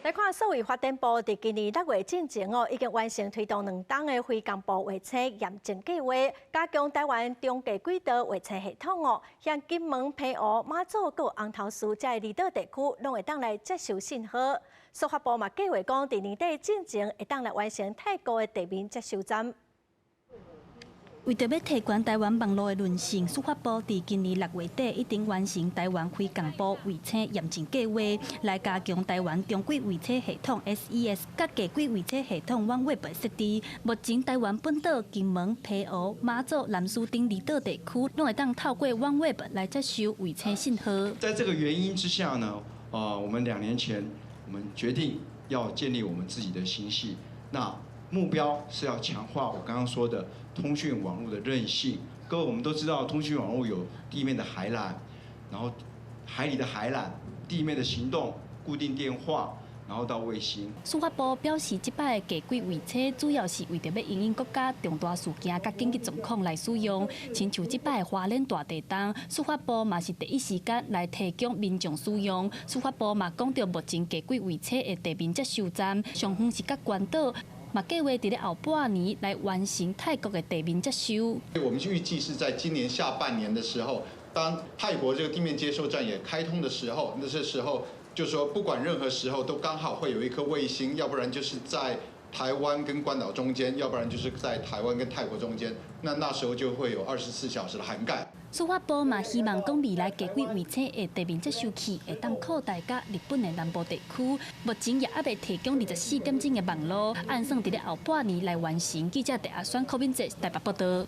来看社会发展部伫今年6月进前已经完成推动2档的非公布话车验证计划，加强台湾中继轨道话车系统向金门、澎湖、马祖、佮红头树这离岛地区，拢会当来接受信号。司法部嘛计划讲，伫年底进前会当来完成泰国的地面接收站。 为着要提悬台湾网络的韧性，司法部伫今年6月底已经完成台湾非公布卫车验证计划，来加强台湾中轨卫车系统 SES 甲低轨卫车系统网络设置。目前台湾本岛、金门、澎湖、马祖、南屿等离岛地区，拢会当透过网络来接收卫车信号。在这个原因之下呢，我们2年前我们决定要建立我们自己的星系，那。 目标是要强化我刚刚说的通讯网络的韧性。各位，我们都知道，通讯网络有地面的海缆，然后海里的海缆、地面的行动、固定电话，然后到卫星。司法部表示，这摆的低轨卫车主要是为着要因应国家重大事件甲紧急状况来使用，亲像这摆的花莲大地震，司法部嘛是第一时间来提供民众使用。司法部嘛讲到，目前低轨卫车的地面接收站，上远是甲关岛。 嘛，计划伫咧后半年来完成泰国的地面接收。我们预计是在今年下半年的时候，当泰国这个地面接收站也开通的时候，那这时候就说不管任何时候都刚好会有一颗卫星，要不然就是在台湾跟关岛中间，要不然就是在台湾跟泰国中间，那时候就会有24小时的涵盖。 司法部嘛希望讲未来低轨卫车的地面接收器会当扩大到日本的南部地区，目前也还未提供24点钟的网络，按算伫咧后半年来完成。记者第阿选柯敏哲台北报道。